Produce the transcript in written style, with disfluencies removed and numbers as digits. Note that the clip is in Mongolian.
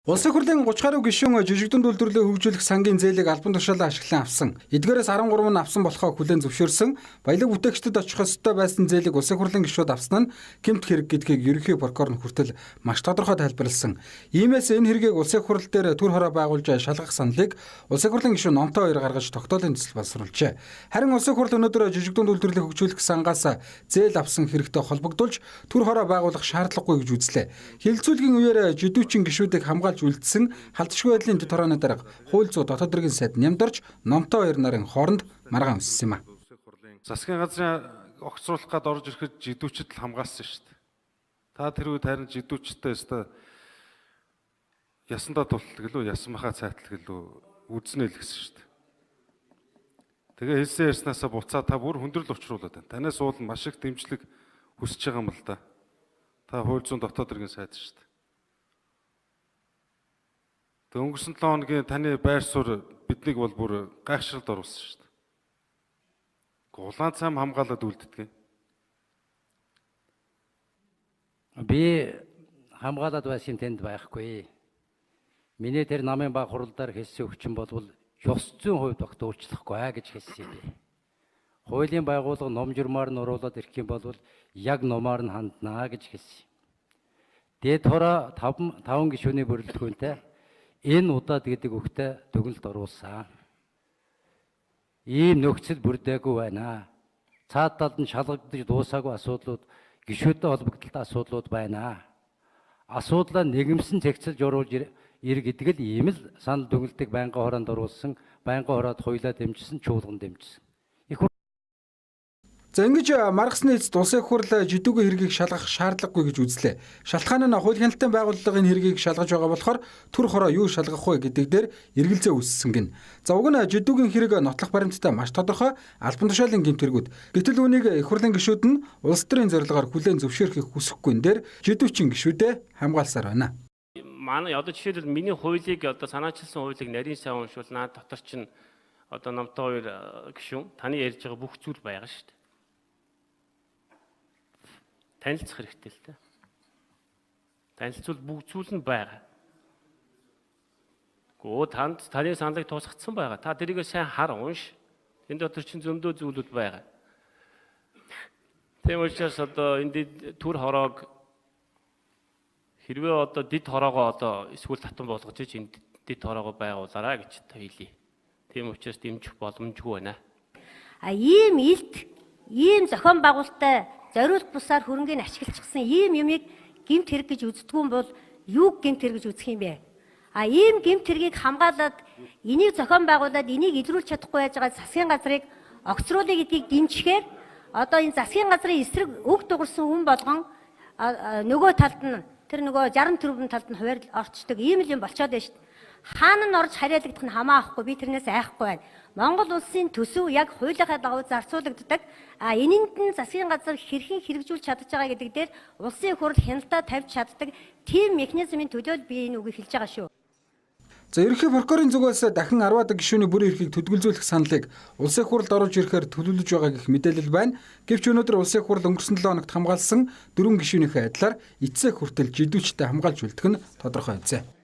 Улсын хурлын 30 гаруй гишүүн жижигдэн үйлдвэрлэлийг хөгжүүлэх сангийн зээлийг албан тушаалаа ашиглан авсан. Эдгээрээс 13 нь авсан болохоо хүлээн зөвшөөрсөн. Баялаг бүтээгчдэд очих ёстой байсан зээлийг улсын хурлын гишүүд авсан нь гэмт хэрэг гэдгийг ерөнхий прокурор нь хүртэл маш тодорхой тайлбарлсан. Иймээс энэ хэргийг улсын хурал дээр төр хороо байгуулж шалгах саналыг улсын хурлын гишүүн Номтой хоёр гаргаж тогтоолын төсөл боловсруулжээ. Харин улсын хурал өнөөдөр жижигдэн үйлдвэрлэлийг хөгжүүлэх сангаас зээл авсан хэрэгтэй холбогдуулж төр хороо байгуулах шаардлагагүй гэж үзлээ. Хилцүүлгийн үеэр жидүүчин гишүүдийг үлдсэн халдшгүй байдлын төд хорооны дарга хууль зүйн дотоод иргэн сайд нямдарч Номтой хоёр нарын хооронд маргаан үссэн юм а. Засгийн газрын огцруулах гад орж ирэхэд жидүүчд л хамгаалсан шүү дээ. Та тэр үед харин жидүүчтэй өстой ясандаа тултал гэлөө ясмахаа цайтал гэлөө үзнэ л гэсэн шүү дээ. Тэгээ хэлсэн ярьснаасаа буцаа та бүр хүндрэл учруулад байна. Танаас уул маш их дэмжлэг хүсэж байгаа юм л да. Та хууль зүйн дотоод иргэн сайд шүү дээ. Өнгөрсөн 7 хоногийн таны байр суурь биднийг бол бүр гайхшралд оруулсан шүү дээ. Улаан цайм хамгаалаад үлддэг. Би хамгаалаад байсан тэнд байхгүй. Миний тэр намын баг хуралдаар хэлсэн өвчин болвол ёс зүйн хувьд огт өөрчлөхгүй гэж хэлсэн юм бэ. Хуулийн байгууллага ном журмаар нь оруулаад ирэх юм бол яг номоор нь ханднаа гэж хэлсэн. Дээд хороо 5 гишүүний бүрэлдэхүүнтэй энэ удаад гэдэг үгтэй дүгнэлт оруулсан. Ийм нөхцөл бүрдээгүй байна. Цаад талд нь шалгагдаж дуусаагүй асуудлууд, гишүүдтэй холбогдолтой асуудлууд байна. Асуудлаа нэгэмсэн зэгцэлж оруулж ир гэдэг л ийм л санал дүгнэлтийг байнгын хороонд оруулсан, байнгын хороод хуйлаа дэмжсэн, чуулган дэмжсэн. За ингэж маргасны эцэст улсын хурал жидүүгийн хэргийг шалгах шаардлагагүй гэж үзлээ. Шалтгаан нь хууль хяналтын байгууллагын хэргийг шалгаж байгаа болохоор төр хороо юу шалгах вэ гэдэг дээр эргэлзээ үүссэн гин. За уг нь жидүүгийн хэрэг нотлох баримттай маш тодорхой албан тушаалын гэмт хэрэгүүд. Гэтэл үүнийг их хурлын гишүүд нь улс төрийн зорилгоор хүлээн зөвшөөрөхийг хүсэхгүй энэ дээр жидүүчин гишүүдэд хамгаалсаар байна. Манай одоо жишээлбэл миний хуулийг одоо санаачилсан хуулийг нарийн сайн уншуулнаа дотор чинь одоо Номтой хоёр гишүүн таны ярьж байгаа бүх зүйл байгаа шүү дээ. Танилцах хэрэгтэй л дээ. Танилцвал бүх зүйл нь байгаа. Таны саналыг тусгацсан байгаа. Та тэрийг сайн хар унш. Энэ дотор чинь зөндөө зүйлүүд байгаа. Тийм учраас одоо энд төр хороог хэрвээ одоо дид хороогоо одоо эсвэл татан болгож иж энд дид хороогоо байгуулаарай гэж та хэлье. Тийм учраас дэмжих боломжгүй байна. Ийм илт, ийм зохион байгуулалттай зориулт бусаар хөрөнгөний ашиглацсан ийм юмыг гэмт хэрэг гэж үздэг юм бол юуг гэмт хэрэг гэж үзэх юм бэ? Ийм гэмт хэргийг хамгаалаад энийг зохион байгуулад энийг илрүүлж чадахгүй байж байгаа засгийн газрыг огцруулъя гэдгийг дэмжихээр одоо энэ засгийн газрын эсрэг өг дуурсан хүн болгон нөгөө талд нь тэр нөгөө 60 тэрбум талд нь хуваар орчдөг ийм л юм болчиход байна шүү дээ. Хаана нь орж хариалагдах нь хамаахгүй би тэрнээс айхгүй байна. Монгол улсын төсөв яг хуулийнхаа дагуу зарцуулагддаг. Энэнд нь засгийн газар хэрхэн хэрэгжүүлж чадж байгаа гэдэг дээр улсын хурал хяналтаа тавьж чаддаг тийм механизмын төлөө би энэ үгийг хэлж байгаа шүү. За ерөнхий прокурорын зүгээс дахин 10 гишүүний бүрийн эрхийг төдгөлзүүлэх саналыг улсын хуралд оруулж ирэхээр төлөвлөж байгаа гэх мэдээлэл байна. Гэвч өнөөдөр улсын хурал өнгөрсөн 7 хоногт хамгаалсан 4 гишүүнийхээ адилаар эцэг хүртэл жидүүчтэй хамгаалж үлдэх нь тодорхой хэвчээ.